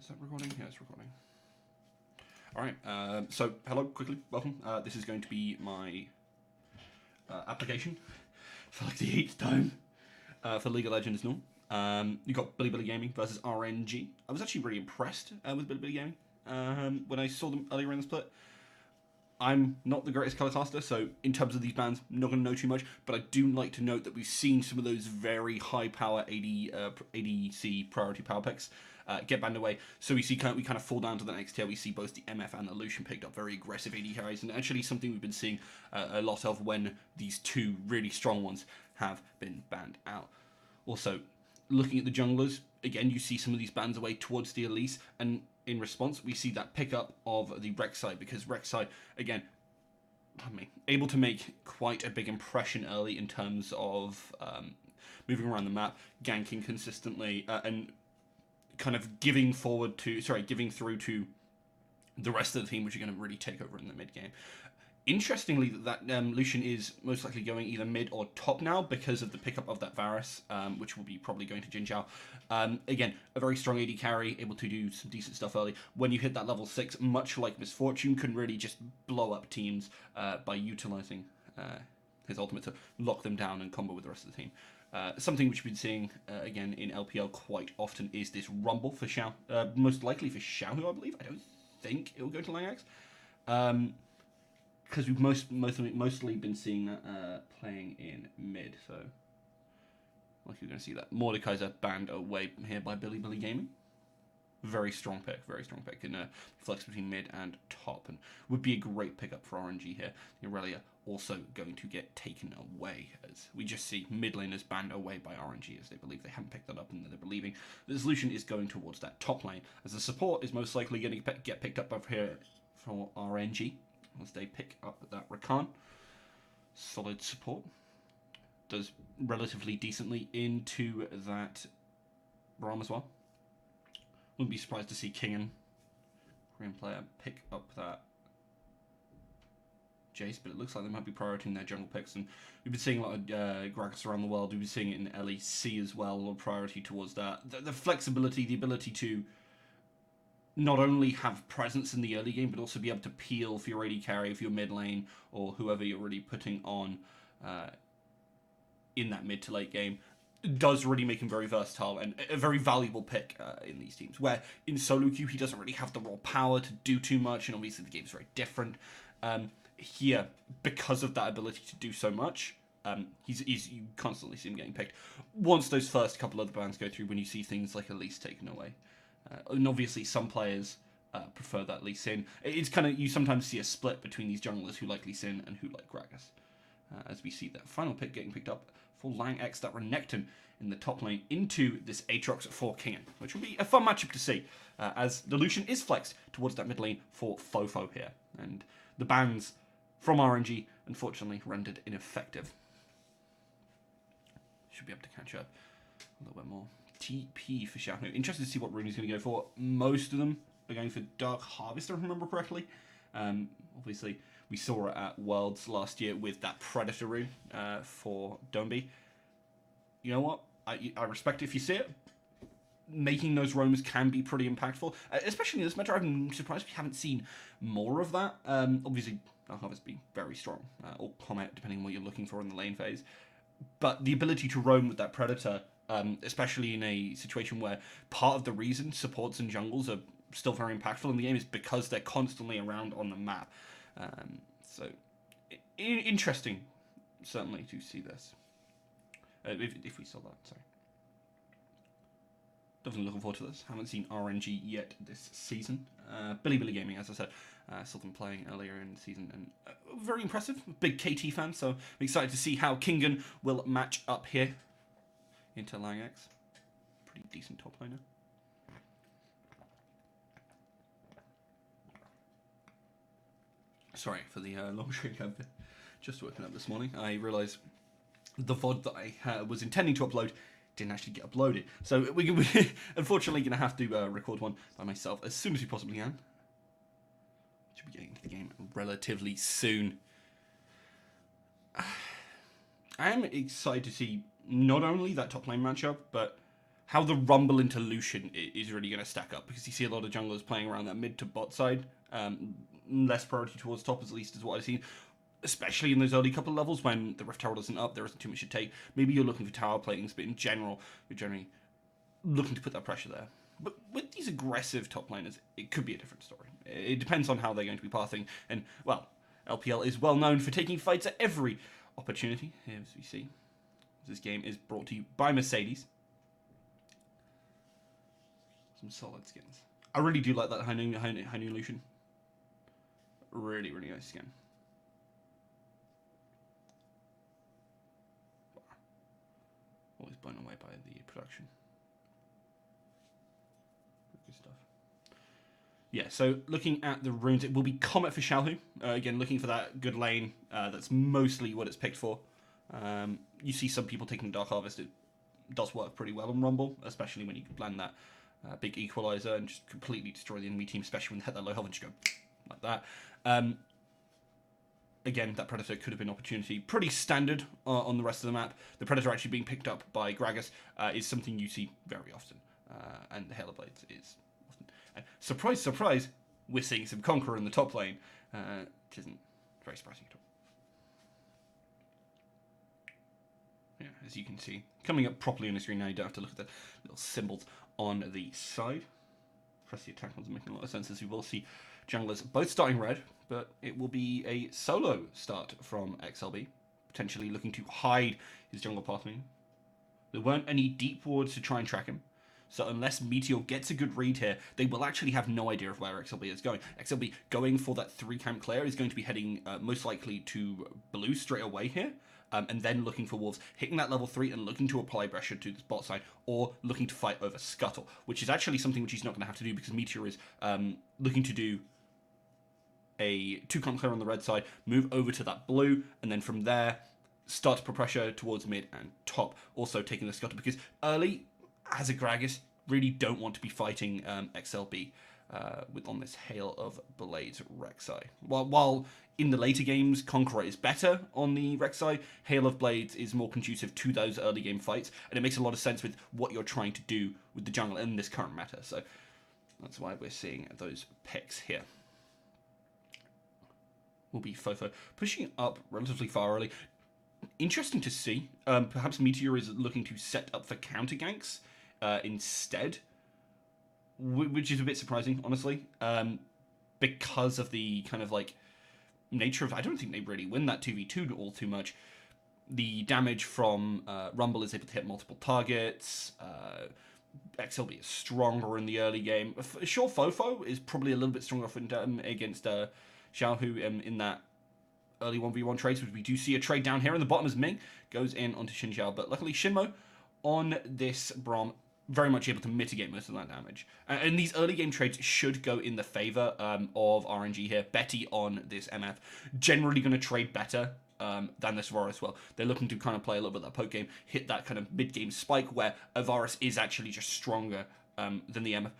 Is that recording? Yeah, it's recording. Alright, so hello, quickly, welcome. This is going to be my application for like the 8th time for League of Legends Nuel. You got Bilibili Gaming versus RNG. I was actually really impressed with Bilibili Gaming when I saw them earlier in the split. I'm not the greatest color caster, so in terms of these bans, I'm not going to know too much, but I do like to note that we've seen some of those very high power ADC priority power picks get banned away. So we kind of fall down to the next tier. We see both the MF and the Lucian picked up very aggressive AD carries, and actually something we've been seeing a lot of when these two really strong ones have been banned out. Also, looking at the junglers, again, you see some of these bans away towards the Elise, and in response, we see that pickup of the Rek'Sai, because Rek'Sai, again, able to make quite a big impression early in terms of moving around the map, ganking consistently, and kind of giving through to the rest of the team, which are going to really take over in the mid game. Interestingly, that Lucian is most likely going either mid or top now because of the pickup of that Varus, which will be probably going to Jin Zhao. Again, a very strong AD carry, able to do some decent stuff early. When you hit that level 6, much like Misfortune, can really just blow up teams by utilizing his ultimate to lock them down and combo with the rest of the team. Something which we've been seeing, again, in LPL quite often is this Rumble for Xiao. Most likely for Xiao, I believe. I don't think it will go to Langx. Because we've mostly been seeing that playing in mid, so like you're going to see that Mordekaiser banned away here by Bilibili Gaming. Very strong pick in flex between mid and top, and would be a great pickup for RNG here. Aurelia also going to get taken away, as we just see mid laners banned away by RNG as they believe they haven't picked that up and they're believing the solution is going towards that top lane, as the support is most likely going to get picked up over here for RNG. As they pick up that Rakan. Solid support. Does relatively decently into that Braum as well. Wouldn't be surprised to see Kingen, Korean player, pick up that Jace, but it looks like they might be prioritizing their jungle picks, and we've been seeing a lot of Gragas around the world. We've been seeing it in LEC as well, a lot of priority towards that. The flexibility, the ability to not only have presence in the early game, but also be able to peel for your AD carry, for your mid lane, or whoever you're really putting on in that mid to late game, does really make him very versatile and a very valuable pick in these teams. Where in solo queue, he doesn't really have the raw power to do too much, and obviously the game's very different. Here, because of that ability to do so much, you constantly see him getting picked. Once those first couple of the bans go through, when you see things like Elise taken away. And obviously some players prefer that Lee Sin. It's kind of, you sometimes see a split between these junglers who like Lee Sin and who like Gragas. As we see that final pick getting picked up for Langx, that Renekton in the top lane into this Aatrox for Kingen, which will be a fun matchup to see, as the Lucian is flexed towards that mid lane for Fofo here. And the bans from RNG, unfortunately, rendered ineffective. Should be able to catch up a little bit more. TP for Xiao. Interested to see what rune he's going to go for. Most of them are going for Dark Harvest, if I remember correctly. Obviously, we saw it at Worlds last year with that Predator rune for Dombey. You know what? I respect it if you see it. Making those roams can be pretty impactful, especially in this meta. I'm surprised we haven't seen more of that. Obviously, Dark Harvest being very strong, or Comet, depending on what you're looking for in the lane phase. But the ability to roam with that Predator, especially in a situation where part of the reason supports and jungles are still very impactful in the game is because they're constantly around on the map. So, interesting, certainly, to see this. If we saw that, sorry. Definitely looking forward to this. Haven't seen RNG yet this season. Bilibili Gaming, as I said, saw them playing earlier in the season, and very impressive. Big KT fan, so I'm excited to see how Kingen will match up here into Langx. Pretty decent top laner. Sorry for the long drink. I've just woken up this morning. I realised the VOD that I was intending to upload didn't actually get uploaded. So we're unfortunately going to have to record one by myself as soon as we possibly can. Should be getting into the game relatively soon. I am excited to see not only that top lane matchup, but how the Rumble into Lucian is really going to stack up, because you see a lot of junglers playing around that mid to bot side. Less priority towards top, at least, is what I've seen. Especially in those early couple of levels when the Rift Herald isn't up, there isn't too much to take. Maybe you're looking for tower platings, but in general, you're generally looking to put that pressure there. But with these aggressive top laners, it could be a different story. It depends on how they're going to be pathing. And, well, LPL is well known for taking fights at every opportunity, as we see. This game is brought to you by Mercedes. Some solid skins. I really do like that High Noon Lucian. Really, really nice skin. Always blown away by the production. Good stuff. Yeah, so looking at the runes, it will be Comet for Xiaohu. Again, looking for that good lane. That's mostly what it's picked for. You see some people taking Dark Harvest. It does work pretty well on Rumble, especially when you can blend that big equalizer and just completely destroy the enemy team, especially when they hit that low health and just go like that. Again, that Predator could have been opportunity. Pretty standard on the rest of the map. The Predator actually being picked up by Gragas is something you see very often. And the Halo Blades is often. And surprise, surprise, we're seeing some Conqueror in the top lane. Which isn't very surprising at all. Yeah, as you can see, coming up properly on the screen now, you don't have to look at the little symbols on the side. Press the attack ones making a lot of sense, as you will see junglers both starting red, but it will be a solo start from XLB, potentially looking to hide his jungle pathing. There weren't any deep wards to try and track him, so unless Meteor gets a good read here, they will actually have no idea of where XLB is going. XLB going for that 3-camp clear is going to be heading most likely to blue straight away here. And then looking for Wolves, hitting that level 3 and looking to apply pressure to the bot side, or looking to fight over Scuttle, which is actually something which he's not going to have to do, because Meteor is looking to do a 2-camp clear on the red side, move over to that blue, and then from there, start to put pressure towards mid and top, also taking the Scuttle, because early, as a Gragas, really don't want to be fighting XLB on this Hail of Blades Rek'Sai. While in the later games, Conqueror is better on the Rek'Sai, Hail of Blades is more conducive to those early game fights, and it makes a lot of sense with what you're trying to do with the jungle in this current meta, so that's why we're seeing those picks here. Will be Fofo pushing up relatively far early. Interesting to see. Perhaps Meteor is looking to set up for counter ganks instead, which is a bit surprising, honestly, because of the kind of like nature of. I don't think they really win that 2v2 all too much. The damage from Rumble is able to hit multiple targets. XLB is stronger in the early game. Sure, Fofo is probably a little bit stronger against Xiaohu in that early 1v1 trades, which we do see a trade down here in the bottom as Ming goes in onto Xin Zhao, but luckily Shinmo on this Braum very much able to mitigate most of that damage. And these early game trades should go in the favor of RNG here. Betty on this MF, generally going to trade better than this Varus as well. They're looking to kind of play a little bit of that poke game, hit that kind of mid-game spike where Varus is actually just stronger than the MF.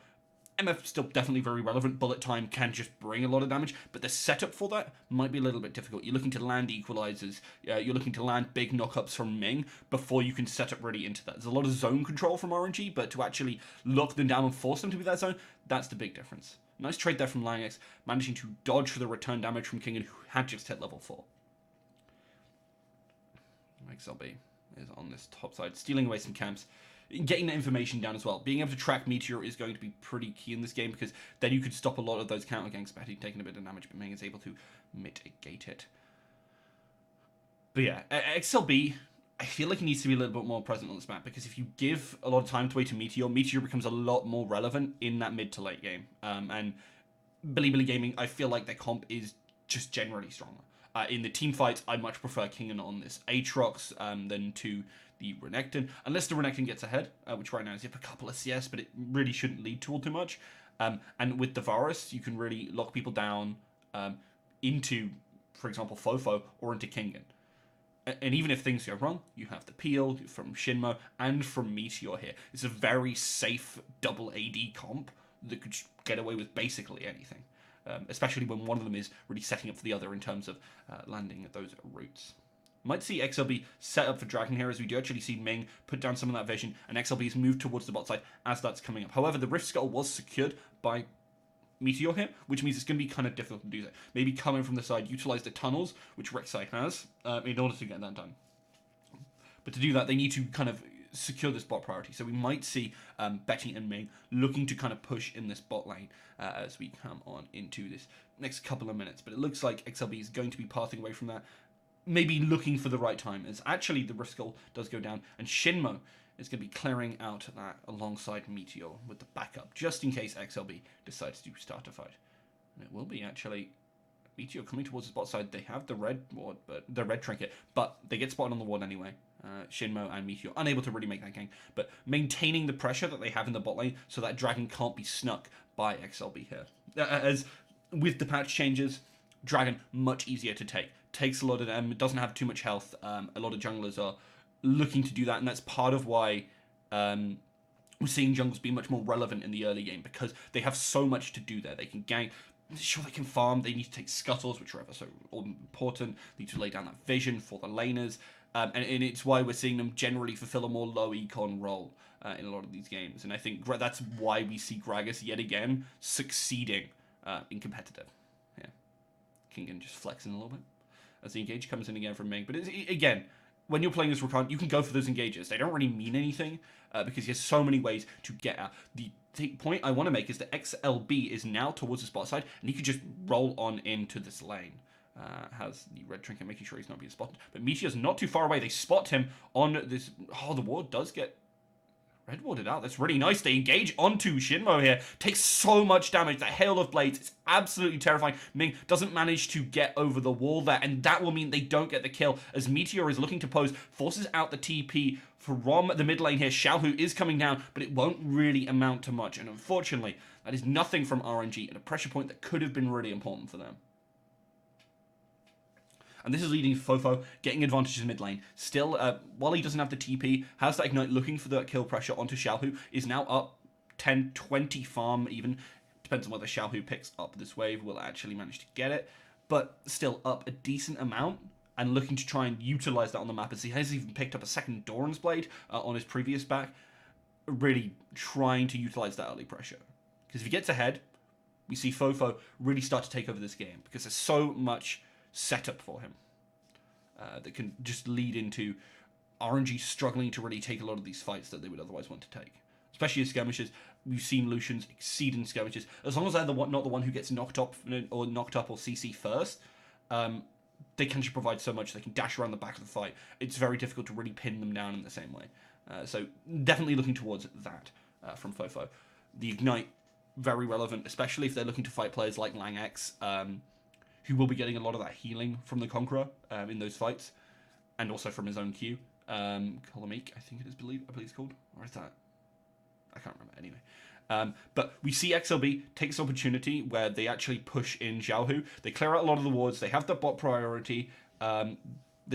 MF still definitely very relevant. Bullet time can just bring a lot of damage, but the setup for that might be a little bit difficult. You're looking to land equalizers. You're looking to land big knockups from Ming before you can set up really into that. There's a lot of zone control from RNG, but to actually lock them down and force them to be that zone, that's the big difference. Nice trade there from Langx, managing to dodge for the return damage from Kingen, who had just hit level 4. XLB is on this top side, stealing away some camps. Getting the information down as well. Being able to track Meteor is going to be pretty key in this game, because then you could stop a lot of those counter ganks. Betty taking a bit of damage, but Ming is able to mitigate it. But yeah, XLB, I feel like he needs to be a little bit more present on this map, because if you give a lot of time to Meteor, Meteor becomes a lot more relevant in that mid to late game. And Bilibili Gaming, I feel like their comp is just generally stronger. In the team fights, I much prefer Kingen on this Aatrox than to the Renekton, unless the Renekton gets ahead, which right now is a couple of CS, but it really shouldn't lead to all too much. And with the Varus, you can really lock people down into, for example, Fofo or into Kingen. And even if things go wrong, you have the peel from Shinmo and from Meteor here. It's a very safe double AD comp that could get away with basically anything. Especially when one of them is really setting up for the other in terms of landing those roots. Might see XLB set up for Dragon here, as we do actually see Ming put down some of that vision, and XLB is moved towards the bot side as that's coming up. However, the Rift Scuttle was secured by Meteor here, which means it's going to be kind of difficult to do that. Maybe coming from the side, utilize the tunnels, which Rek'Sai has, in order to get that done. But to do that, they need to kind of secure this bot priority. So we might see Betty and Ming looking to kind of push in this bot lane as we come on into this next couple of minutes. But it looks like XLB is going to be pathing away from that, maybe looking for the right time, as actually the Rift Scuttle does go down, and Shinmo is going to be clearing out that alongside Meteor with the backup, just in case XLB decides to start a fight. And it will be actually Meteor coming towards the bot side. They have the red ward, but the red trinket, but they get spotted on the ward anyway. Shinmo and Meteor unable to really make that gang, but maintaining the pressure that they have in the bot lane so that Dragon can't be snuck by XLB here. As with the patch changes, Dragon much easier to take. Takes a lot of them, doesn't have too much health. A lot of junglers are looking to do that, and that's part of why we're seeing jungles be much more relevant in the early game, because they have so much to do there. They can gank, sure they can farm, they need to take scuttles, which are ever so important, they need to lay down that vision for the laners, and it's why we're seeing them generally fulfill a more low econ role in a lot of these games, and I think that's why we see Gragas yet again succeeding in competitive. Yeah, Kingen just flexing a little bit as the engage comes in again from Ming, but again, when you're playing as Rakan, you can go for those engages. They don't really mean anything because he has so many ways to get out. The point I want to make is that XLB is now towards the spot side, and he could just roll on into this lane. Has the red trinket making sure he's not being spotted. But Meteor's not too far away. They spot him on this. Oh, the ward does get red warded out. That's really nice. They engage onto Shinmo here. Takes so much damage. That hail of blades is absolutely terrifying. Ming doesn't manage to get over the wall there, and that will mean they don't get the kill, as Meteor is looking to pose, forces out the TP from the mid lane here. Xiaohu is coming down, but it won't really amount to much, and unfortunately, that is nothing from RNG at a pressure point that could have been really important for them. And this is leading to Fofo getting advantages mid lane. Still, while he doesn't have the TP, has that Ignite looking for that kill pressure onto Xiaohu, is now up 10, 20 farm even. Depends on whether Xiaohu picks up this wave, will actually manage to get it. But still up a decent amount, and looking to try and utilize that on the map, as he has even picked up a second Doran's Blade on his previous back. Really trying to utilize that early pressure. Because if he gets ahead, we see Fofo really start to take over this game, because there's so much setup for him that can just lead into RNG struggling to really take a lot of these fights that they would otherwise want to take. Especially as skirmishes, we've seen Lucians exceed in skirmishes. As long as they're not the one who gets knocked up or CC first, they can just provide so much. They can dash around the back of the fight. It's very difficult to really pin them down in the same way. So definitely looking towards that from Fofo. The Ignite, very relevant, especially if they're looking to fight players like Lang X, who will be getting a lot of that healing from the Conqueror in those fights, and also from his own Q. Colomik, I think it is, I believe it's called. Or is that? I can't remember. Anyway. But we see XLB take this opportunity where they actually push in Xiaohu. They clear out a lot of the wards. They have the bot priority. They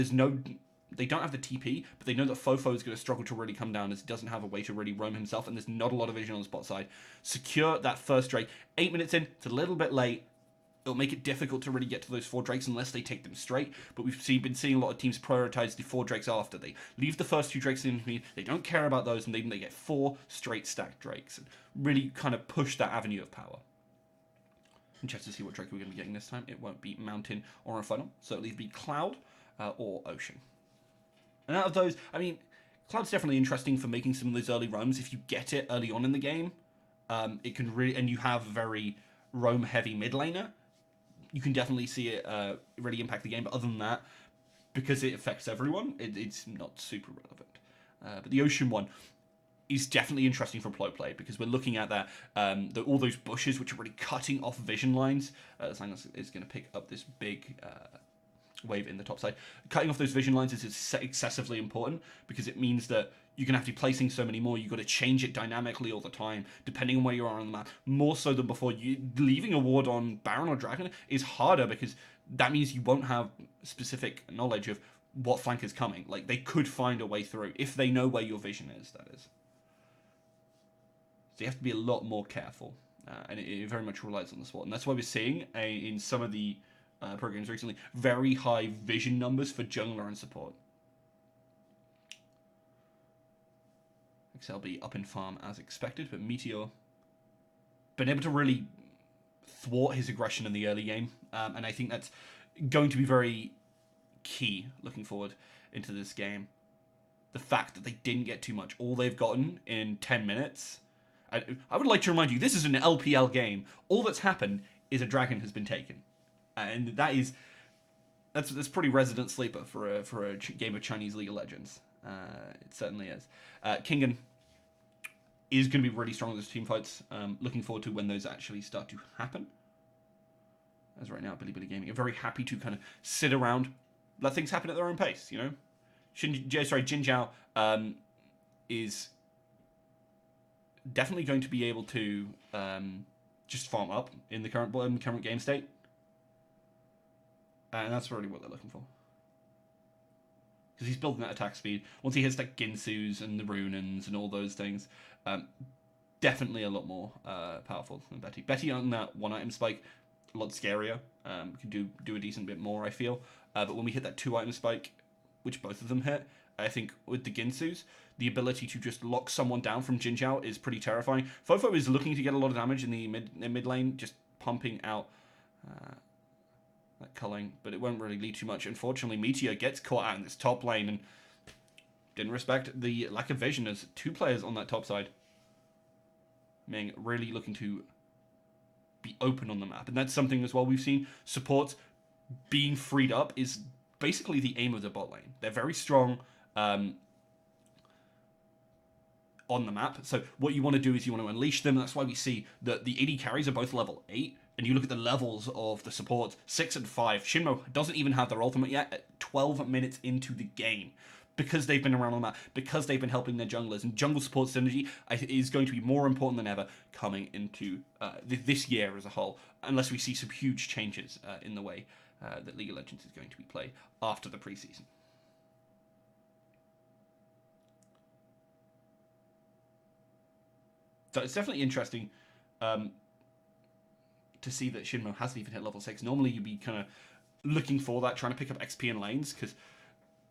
don't have the TP, but they know that Fofo is going to struggle to really come down, as he doesn't have a way to really roam himself, and there's not a lot of vision on the spot side. Secure that first Drake. 8 minutes in, it's a little bit late. It'll make it difficult to really get to those 4 Drakes unless they take them straight. But we've been seeing a lot of teams prioritize the 4 Drakes after. They leave the first 2 Drakes in between. They don't care about those, and they get 4 straight stacked Drakes. And really kind of push that avenue of power. Interested to see what Drake we're going to be getting this time. It won't be Mountain or Infernal. So it'll either be Cloud or Ocean. And out of those, I mean, Cloud's definitely interesting for making some of those early roams. If you get it early on in the game, it can really... And you have a very roam-heavy mid laner, you can definitely see it really impact the game. But other than that, because it affects everyone, it's not super relevant. But the Ocean one is definitely interesting for pro play, because we're looking at that all those bushes which are really cutting off vision lines. Sangus is going to pick up this big wave in the top side. Cutting off those vision lines is excessively important, because it means that you're going to have to be placing so many more. You've got to change it dynamically all the time, depending on where you are on the map. More so than before. Leaving a ward on Baron or Dragon is harder, because that means you won't have specific knowledge of what flank is coming. Like, they could find a way through, if they know where your vision is, that is. So you have to be a lot more careful. And it very much relies on the spot. And that's why we're seeing in some of the pro games recently. Very high vision numbers for jungler and support. XLB up in farm as expected, but Meteor been able to really thwart his aggression in the early game, and I think that's going to be very key looking forward into this game. The fact that they didn't get too much, all they've gotten in 10 minutes. I would like to remind you, this is an LPL game. All that's happened is a dragon has been taken, and that's pretty resident sleeper for a game of Chinese League of Legends. It certainly is. Kingen is going to be really strong in those team fights. Looking forward to when those actually start to happen. As right now, Bilibili Gaming are very happy to kind of sit around, let things happen at their own pace. You know, Jin Zhao is definitely going to be able to just farm up in the current game state, and that's really what they're looking for. Because he's building that attack speed. Once he hits like Ginsu's and the Runans and all those things, definitely a lot more powerful than Betty. Betty on that one item spike, a lot scarier. Can do a decent bit more, I feel. But when we hit that 2-item spike, which both of them hit, I think with the Ginsu's, the ability to just lock someone down from Jin Zhao is pretty terrifying. Fofo is looking to get a lot of damage in the mid lane, just pumping out that culling, but it won't really lead too much. Unfortunately, Meteor gets caught out in this top lane and didn't respect the lack of vision as 2 players on that top side. Ming really looking to be open on the map, and that's something as well we've seen. Supports being freed up is basically the aim of the bot lane. They're very strong on the map, so what you want to do is you want to unleash them. That's why we see that the AD carries are both level 8, and you look at the levels of the supports, 6 and 5. Shinmo doesn't even have their ultimate yet at 12 minutes into the game, because they've been around on that, because they've been helping their junglers, and jungle support synergy is going to be more important than ever coming into this year as a whole, unless we see some huge changes in the way that League of Legends is going to be played after the preseason. So it's definitely interesting to see that Shinmo hasn't even hit level 6. Normally you'd be kind of looking for that, trying to pick up XP in lanes, because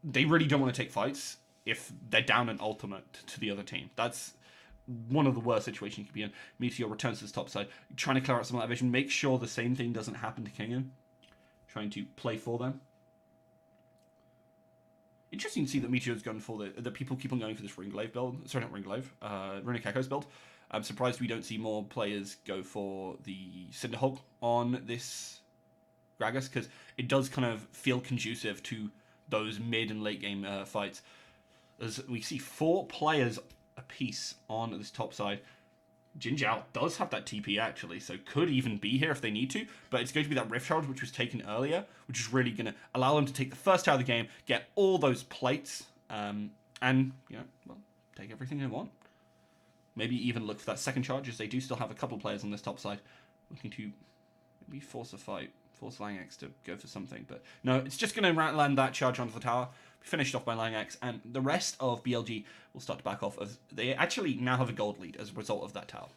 they really don't want to take fights if they're down an ultimate to the other team. That's one of the worst situations you could be in. Meteor returns to this top side, trying to clear out some of that vision, make sure the same thing doesn't happen to Kingen, trying to play for them. Interesting to see that Meteor's going for the people keep on going for this Ringglaive build. Sorry, not Ringglaive, Runic Echoes build. I'm surprised we don't see more players go for the Cinderhulk on this Gragas, because it does kind of feel conducive to those mid and late game fights. As we see 4 players apiece on this top side. Jin Zhao does have that TP actually, so could even be here if they need to, but it's going to be that Rift Herald which was taken earlier, which is really going to allow them to take the first tower of the game, get all those plates, and, you know, well, take everything they want. Maybe even look for that second charge, as they do still have a couple of players on this top side looking to maybe force a fight, force Langx to go for something, but no, it's just going to land that charge onto the tower, be finished off by Langx, and the rest of BLG will start to back off, as they actually now have a gold lead as a result of that tower.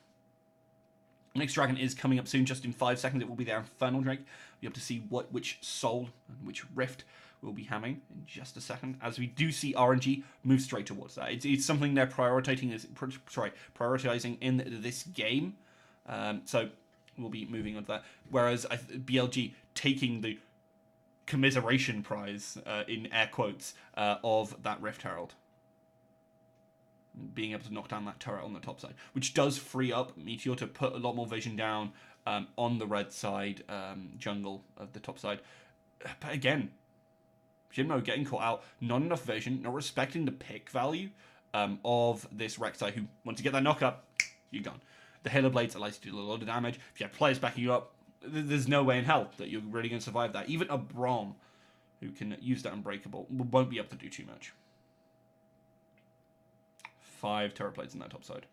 Next dragon is coming up soon, just in 5 seconds. It will be their Infernal Drake. You'll be able to see which soul and which rift we'll be having in just a second, as we do see RNG move straight towards that. It's something they're prioritizing in this game. So we'll be moving on to that. Whereas BLG taking the commiseration prize, in air quotes, of that Rift Herald. Being able to knock down that turret on the top side, which does free up Meteor to put a lot more vision down on the red side jungle of the top side. But again, Shinmo getting caught out, not enough vision, not respecting the pick value of this Rek'Sai, who, once you get that knock up, you're gone. The Halo Blades allows you to do a lot of damage. If you have players backing you up, there's no way in hell that you're really going to survive that. Even a Braum, who can use that Unbreakable, won't be able to do too much. 5 turret plates on that top side.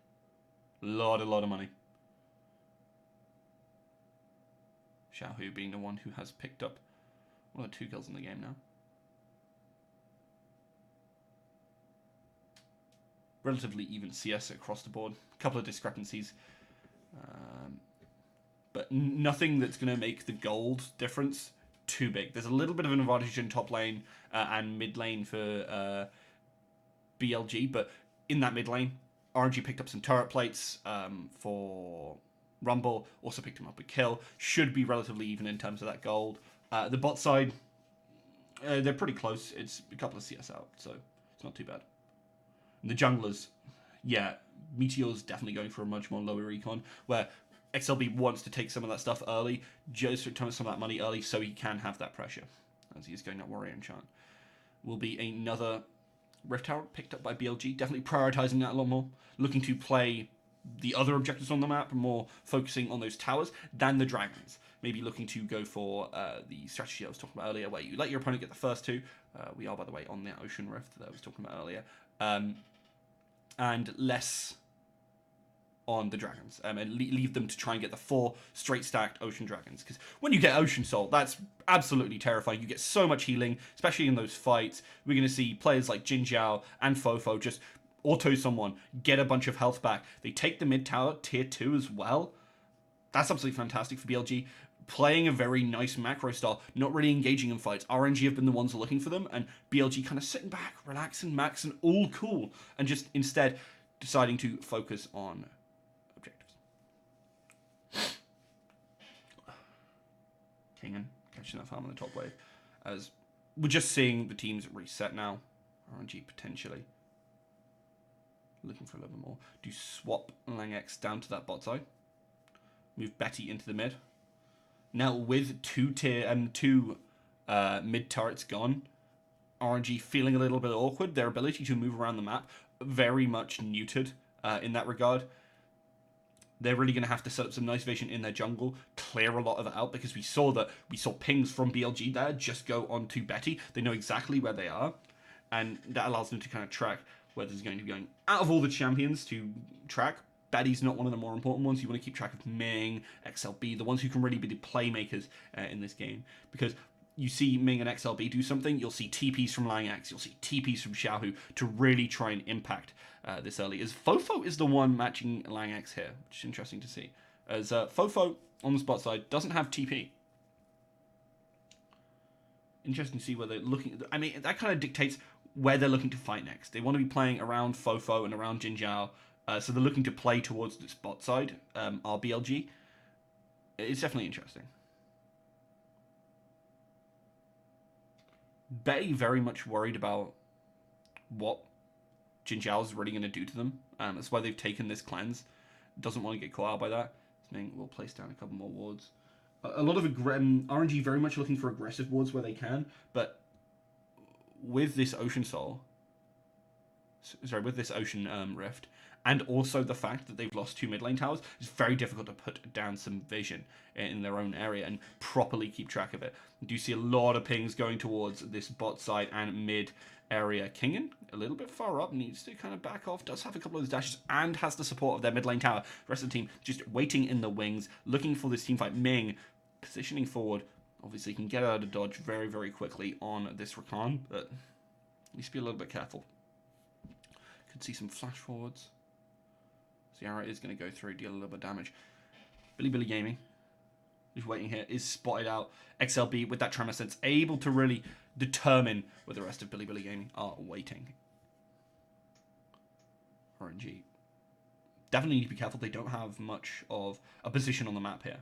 A lot of money. Xiaohu being the one who has picked up one of the 2 kills in the game now. Relatively even CS across the board. A couple of discrepancies. But nothing that's going to make the gold difference too big. There's a little bit of an advantage in top lane and mid lane for BLG, but in that mid lane, RNG picked up some turret plates for Rumble, also picked him up a kill. Should be relatively even in terms of that gold. The bot side, they're pretty close. It's a couple of CS out, so it's not too bad. And the junglers, yeah, Meteor's definitely going for a much more lower recon, where XLB wants to take some of that stuff early, just return some of that money early so he can have that pressure. As he is going that warrior enchant. Will be another Rift Tower picked up by BLG, definitely prioritizing that a lot more, looking to play the other objectives on the map, more focusing on those towers than the dragons. Maybe looking to go for the strategy I was talking about earlier, where you let your opponent get the first two. We are, by the way, on the Ocean Rift that I was talking about earlier. And less on the dragons, and leave them to try and get the 4 straight stacked Ocean Dragons. Because when you get Ocean Soul, that's absolutely terrifying. You get so much healing, especially in those fights. We're going to see players like Jin Zhao and Fofo just auto someone, get a bunch of health back. They take the mid tower, tier 2 as well. That's absolutely fantastic for BLG. Playing a very nice macro style, not really engaging in fights. RNG have been the ones looking for them, and BLG kind of sitting back, relaxing, maxing, all cool, and just instead deciding to focus on objectives. Kingen catching that farm on the top wave. As we're just seeing the teams reset now. RNG potentially looking for a little bit more. Do swap Langx down to that bot side. Move Betty into the mid. Now with two mid turrets gone, RNG feeling a little bit awkward. Their ability to move around the map very much neutered in that regard. They're really going to have to set up some nice vision in their jungle, clear a lot of it out, because we saw pings from BLG there just go onto Betty. They know exactly where they are, and that allows them to kind of track where there's going to be going. Out of all the champions to track, Betty's not one of the more important ones. You want to keep track of Ming, XLB, the ones who can really be the playmakers in this game. Because you see Ming and XLB do something, you'll see TPs from Langx, you'll see TPs from Xiaohu to really try and impact this early. As Fofo is the one matching Langx here, which is interesting to see. As Fofo on the spot side doesn't have TP. Interesting to see where they're looking. I mean, that kind of dictates where they're looking to fight next. They want to be playing around Fofo and around Jin Zhao. So they're looking to play towards the bot side, RBLG. It's definitely interesting. Betty very much worried about what Jin Zhao is really going to do to them. That's why they've taken this cleanse. Doesn't want to get caught out by that. We'll place down a couple more wards. A lot of RNG very much looking for aggressive wards where they can, but with this Ocean Rift, and also the fact that they've lost 2 mid lane towers, it's very difficult to put down some vision in their own area and properly keep track of it. You do see a lot of pings going towards this bot side and mid area. Kingen, a little bit far up, needs to kind of back off, does have a couple of those dashes, and has the support of their mid lane tower. The rest of the team just waiting in the wings, looking for this team fight. Ming positioning forward, obviously can get out of dodge very, very quickly on this Rakan, but at least be a little bit careful. Could see some flash forwards. Ciara is going to go through, deal a little bit of damage. Billy Gaming, who's waiting here, is spotted out. XLB with that tremor sense, able to really determine where the rest of Billy Gaming are waiting. RNG. Definitely need to be careful. They don't have much of a position on the map here.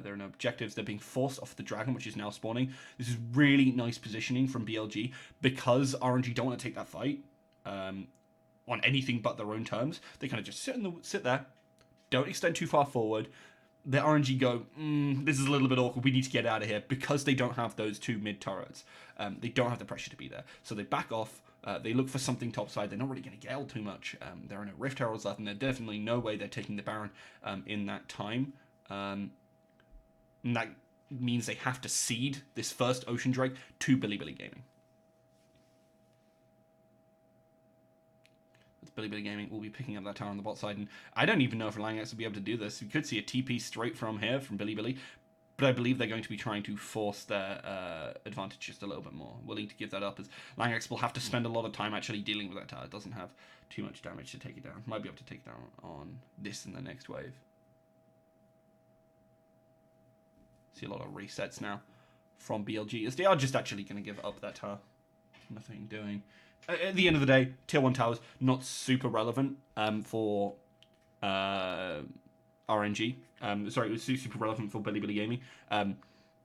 There are no objectives. They're being forced off the dragon, which is now spawning. This is really nice positioning from BLG because RNG don't want to take that fight on anything but their own terms. They kind of just sit there, don't extend too far forward. The RNG go, this is a little bit awkward. We need to get out of here because they don't have those 2 mid turrets. They don't have the pressure to be there, so they back off. They look for something topside. They're not really going to get too much. There are no Rift Heralds left, and there's definitely no way they're taking the Baron in that time. And that means they have to cede this first Ocean Drake to Billy Gaming. Billy Gaming will be picking up that tower on the bot side, and I don't even know if Langx will be able to do this. We could see a TP straight from here, from Billy, but I believe they're going to be trying to force their advantage just a little bit more, willing to give that up, as Langx will have to spend a lot of time actually dealing with that tower. It doesn't have too much damage to take it down. Might be able to take it down on this in the next wave. See a lot of resets now from BLG, as they are just actually going to give up that tower. Nothing doing. At the end of the day, tier 1 towers, not super relevant for RNG. Sorry, it was super relevant for Bilibili Gaming.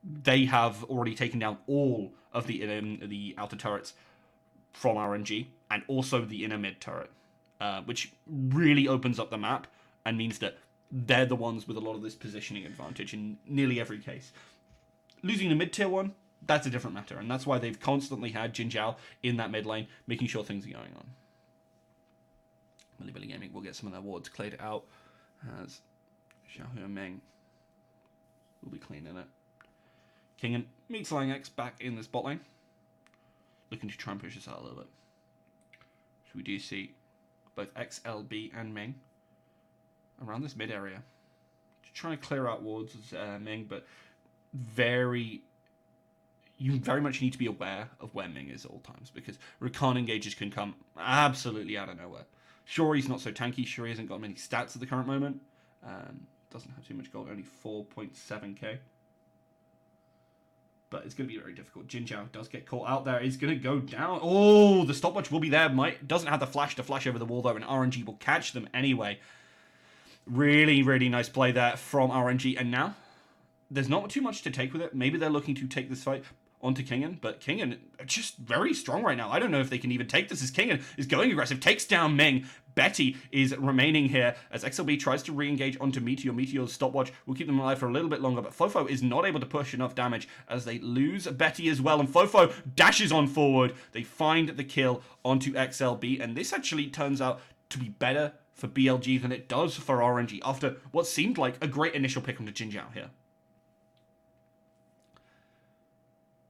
They have already taken down all of the outer turrets from RNG, and also the inner mid turret, which really opens up the map and means that they're the ones with a lot of this positioning advantage in nearly every case. Losing the mid tier 1, that's a different matter, and that's why they've constantly had Jin Zhao in that mid lane, making sure things are going on. Bilibili Gaming will get some of their wards cleared out, as Xiaohu and Meng will be cleaning it. Kingen meets Langx back in this bot lane, looking to try and push this out a little bit. So we do see both XLB and Meng around this mid area, trying to clear out wards as Meng, but you very much need to be aware of where Ming is at all times, because Rakan engages can come absolutely out of nowhere. Sure, he's not so tanky. Sure, he hasn't got many stats at the current moment. Doesn't have too much gold, only 4.7k. But it's going to be very difficult. Jin Zhao does get caught out there. He's going to go down. Oh, the stopwatch will be there. Doesn't have the flash to flash over the wall, though, and RNG will catch them anyway. Really, really nice play there from RNG. And now, there's not too much to take with it. Maybe they're looking to take this fight onto Kingen, but Kingen are just very strong right now. I don't know if they can even take this, as Kingen is going aggressive, takes down Ming. Betty is remaining here as XLB tries to re-engage onto Meteor. Meteor's stopwatch will keep them alive for a little bit longer, but Fofo is not able to push enough damage as they lose Betty as well, and Fofo dashes on forward. They find the kill onto XLB, and this actually turns out to be better for BLG than it does for RNG after what seemed like a great initial pick onto Jin Zhao here.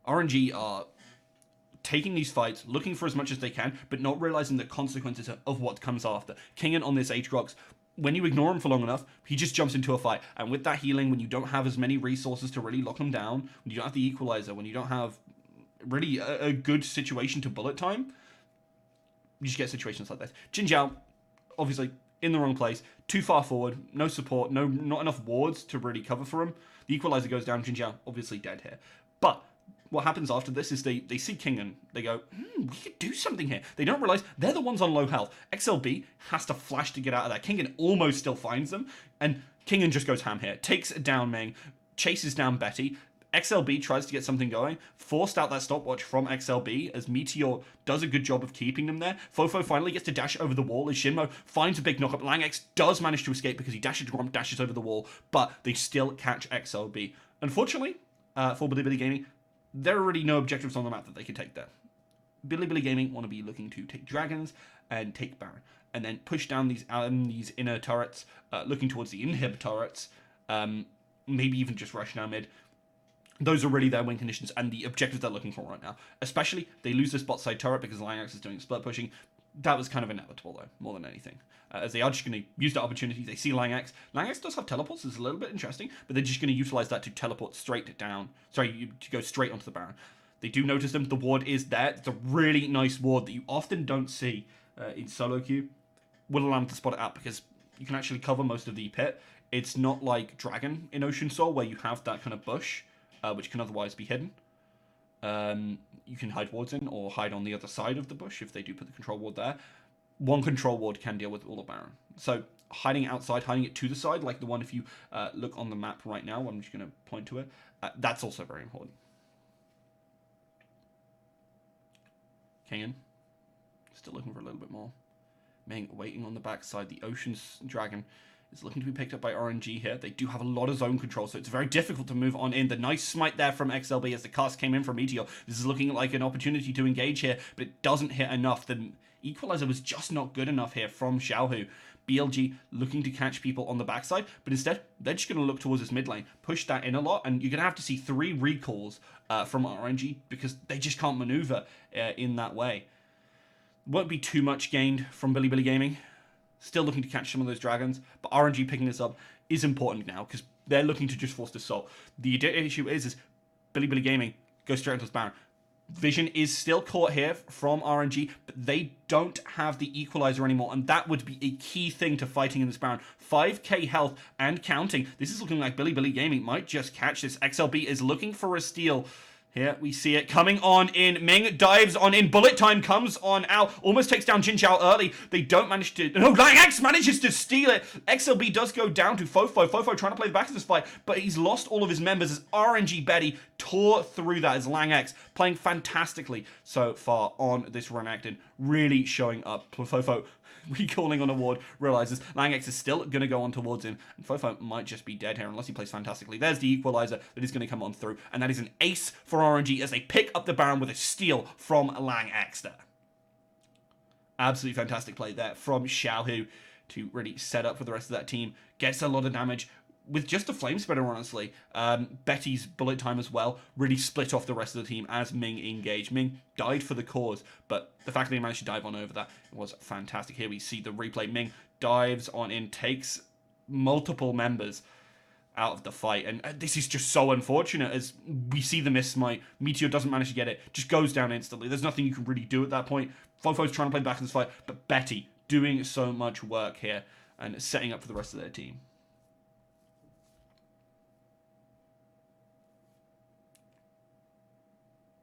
RNG are taking these fights, looking for as much as they can, but not realizing the consequences of what comes after. Kingen on this Aatrox, when you ignore him for long enough, he just jumps into a fight. And with that healing, when you don't have as many resources to really lock him down, when you don't have the equalizer, when you don't have really a good situation to bullet time, you just get situations like this. Jin Zhao, obviously, in the wrong place, too far forward, no support, not enough wards to really cover for him. The equalizer goes down, Jin Zhao obviously dead here. But what happens after this is they see Kingen. They go, we could do something here. They don't realize they're the ones on low health. XLB has to flash to get out of that. Kingen almost still finds them, and Kingen just goes ham here. Takes down Ming, chases down Betty. XLB tries to get something going, forced out that stopwatch from XLB as Meteor does a good job of keeping them there. Fofo finally gets to dash over the wall as Shinmo finds a big knockup. Langx does manage to escape because he dashes over the wall, but they still catch XLB. Unfortunately, for Bilibili Gaming, there are already no objectives on the map that they can take there. Bilibili Gaming want to be looking to take dragons and take Baron, and then push down these inner turrets, looking towards the inhib turrets, maybe even just rush down mid. Those are really their win conditions and the objectives they're looking for right now. Especially, they lose this bot side turret because Langx is doing split pushing. That was kind of inevitable, though, more than anything. As they are just going to use that opportunity. They see Langx. Langx does have teleports. It's a little bit interesting, but they're just going to utilize that to teleport straight down. Sorry, to go straight onto the Baron. They do notice them. The ward is there. It's a really nice ward that you often don't see in solo queue. Will allow them to spot it out because you can actually cover most of the pit. It's not like Dragon in Ocean Soul where you have that kind of bush, which can otherwise be hidden. You can hide wards in or hide on the other side of the bush if they do put the control ward there. One control ward can deal with all the Baron. So hiding outside, hiding it to the side, like the one if you look on the map right now, I'm just going to point to it, that's also very important. Kingen, still looking for a little bit more. Ming waiting on the backside. The Ocean's Dragon is looking to be picked up by RNG here. They do have a lot of zone control, so it's very difficult to move on in. The nice smite there from XLB as the cast came in from Meteor. This is looking like an opportunity to engage here, but it doesn't hit enough. The equalizer was just not good enough here from Xiaohu. BLG looking to catch people on the backside, but instead, they're just going to look towards this mid lane, push that in a lot, and you're going to have to see 3 recalls from RNG because they just can't maneuver in that way. Won't be too much gained from Bilibili Gaming. Still looking to catch some of those dragons, but RNG picking this up is important now because they're looking to just force this soul. The issue is Bilibili Gaming goes straight into this Baron. Vision is still caught here from RNG, but they don't have the equalizer anymore, and that would be a key thing to fighting in this Baron. 5k health and counting. This is looking like Bilibili Gaming might just catch this. XLB is looking for a steal. Here we see it coming on in. Ming dives on in. Bullet time comes on out. Almost takes down Jin Zhao early. They don't manage to... No, Lang X manages to steal it. XLB does go down to Fofo. Fofo trying to play the back of this fight, but he's lost all of his members as RNG Betty tore through that as Lang X playing fantastically so far on this run acting. Really showing up. Fofo recalling on a ward, realizes Lang X is still going to go on towards him, and Fofo might just be dead here unless he plays fantastically. There's the equalizer that is going to come on through, and that is an ace for RNG as they pick up the Baron with a steal from Lang X there. Absolutely fantastic play there from Xiaohu to really set up for the rest of that team. Gets a lot of damage with just a flame spreader, honestly. Betty's bullet time as well really split off the rest of the team as Ming engaged. Ming died for the cause, but the fact that he managed to dive on over that was fantastic. Here we see the replay. Ming dives on in, takes multiple members out of the fight, and this is just so unfortunate as we see the miss smite. Meteor doesn't manage to get it, just goes down instantly. There's nothing you can really do at that point. Fofo's trying to play back in this fight, but Betty doing so much work here and setting up for the rest of their team.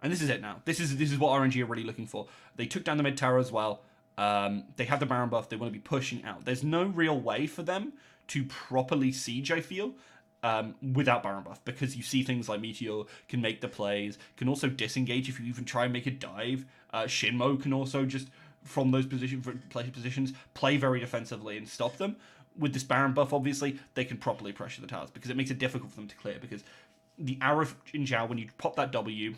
And this is it now. This is what RNG are really looking for. They took down the mid tower as well. They have the Baron buff. They want to be pushing out. There's no real way for them to properly siege, I feel, without Baron buff. Because you see things like Meteor can make the plays, can also disengage if you even try and make a dive. Shinmo can also just, from those positions, play very defensively and stop them. With this Baron buff, obviously, they can properly pressure the towers because it makes it difficult for them to clear. Because the arrow of Jin Zhao, when you pop that W,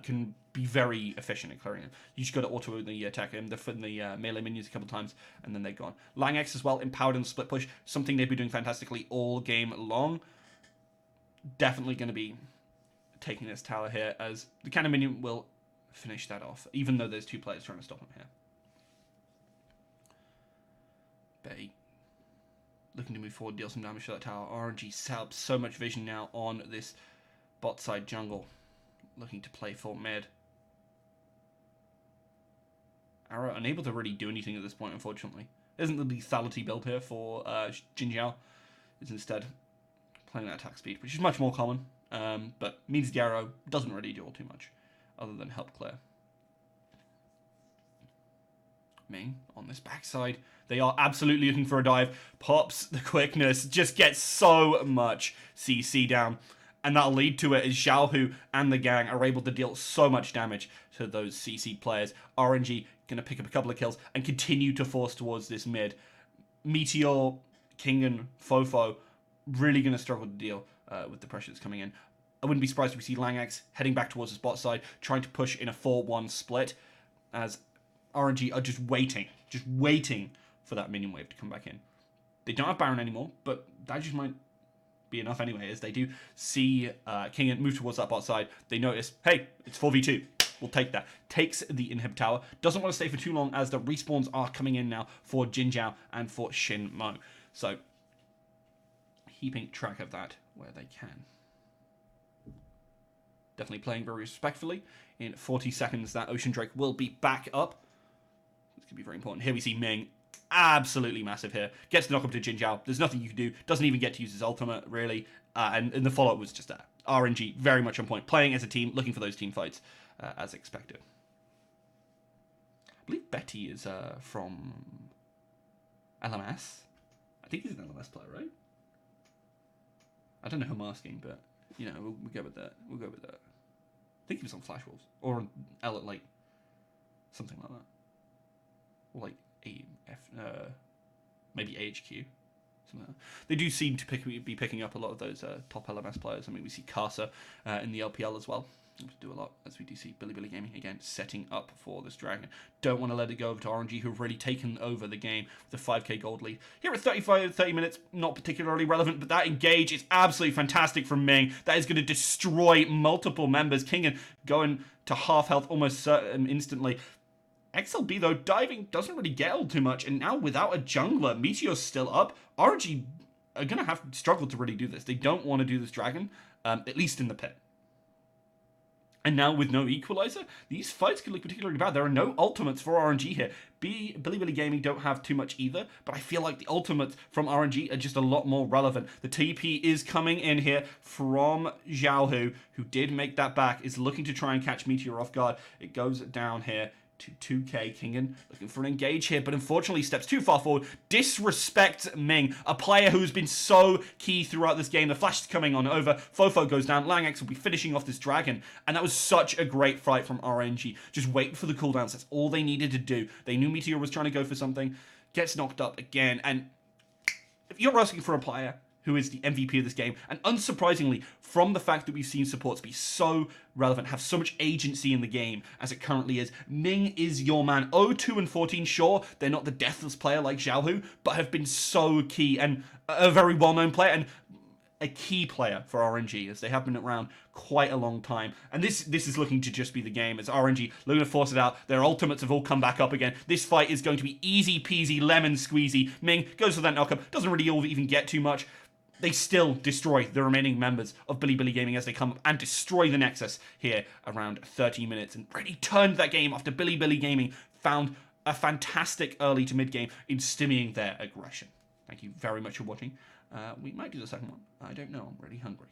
can be very efficient at clearing them. You just got to auto the attack him, the melee minions a couple times, and then they're gone. Lang X as well, empowered in the split push, something they've been doing fantastically all game long. Definitely going to be taking this tower here, as the cannon minion will finish that off, even though there's two players trying to stop him here. Betty looking to move forward, deal some damage to that tower. RNG set up so much vision now on this bot side jungle. Looking to play full mid. Arrow unable to really do anything at this point, unfortunately. Isn't the lethality build here for Jin Zhao. It's instead playing that attack speed, which is much more common, but means the arrow doesn't really do all too much, other than help clear. Ming on this backside. They are absolutely looking for a dive. Pops the quickness, just gets so much CC down. And that'll lead to it as Xiaohu and the gang are able to deal so much damage to those CC players. RNG going to pick up a couple of kills and continue to force towards this mid. Meteor, King, and Fofo really going to struggle to deal with the pressure that's coming in. I wouldn't be surprised if we see Lang X heading back towards the bot side, trying to push in a 4-1 split, as RNG are just waiting for that minion wave to come back in. They don't have Baron anymore, but that just might be enough anyway, as they do see King move towards that bot side. They notice, hey, it's 4v2. We'll take that. Takes the inhib tower. Doesn't want to stay for too long, as the respawns are coming in now for Jin Zhao and for Shinmo. So, keeping track of that where they can. Definitely playing very respectfully. In 40 seconds, that Ocean Drake will be back up. This could be very important. Here we see Ming. Absolutely massive here. Gets the knock up to Jin Zhao. There's nothing you can do. Doesn't even get to use his ultimate, really. And the follow-up was just that. RNG, very much on point. Playing as a team, looking for those team fights, as expected. I believe Betty is from LMS. I think he's an LMS player, right? I don't know who I'm asking, but, you know, we'll go with that. We'll go with that. I think he was on Flash Wolves. Or on like, something like that. Or like, maybe AHQ. Something like that. They do seem to be picking up a lot of those top LMS players. I mean, we see Casa in the LPL as well. We do a lot, as we do see Billy Gaming again setting up for this dragon. Don't want to let it go over to RNG, who have really taken over the game with a 5k gold lead. Here at 30 minutes, not particularly relevant, but that engage is absolutely fantastic from Ming. That is going to destroy multiple members. King going to half health almost instantly. XLB, though, diving doesn't really get all too much, and now without a jungler, Meteor's still up. RNG are going to have to struggle to really do this. They don't want to do this dragon, at least in the pit. And now with no equalizer, these fights could look particularly bad. There are no ultimates for RNG here. Bilibili Gaming don't have too much either, but I feel like the ultimates from RNG are just a lot more relevant. The TP is coming in here from Xiaohu, who did make that back, is looking to try and catch Meteor off guard. It goes down here to 2K. Kingen looking for an engage here, but unfortunately steps too far forward. Disrespects Ming, a player who's been so key throughout this game. The flash is coming on over. Fofo goes down. Langx will be finishing off this dragon. And that was such a great fight from RNG. Just wait for the cooldowns. That's all they needed to do. They knew Meteor was trying to go for something. Gets knocked up again. And if you're asking for a player who is the MVP of this game, and unsurprisingly, from the fact that we've seen supports be so relevant, have so much agency in the game as it currently is, Ming is your man. 0-2 and 14, sure, they're not the deathless player like Xiaohu, but have been so key, and a very well-known player, and a key player for RNG, as they have been around quite a long time. And this is looking to just be the game, as RNG looking to force it out. Their ultimates have all come back up again. This fight is going to be easy peasy, lemon squeezy. Ming goes for that knockup, doesn't really even get too much. They still destroy the remaining members of Bilibili Gaming as they come up and destroy the Nexus here around 30 minutes and really turned that game after Bilibili Gaming found a fantastic early to mid game in stemming their aggression. Thank you very much for watching. We might do the second one. I don't know. I'm really hungry.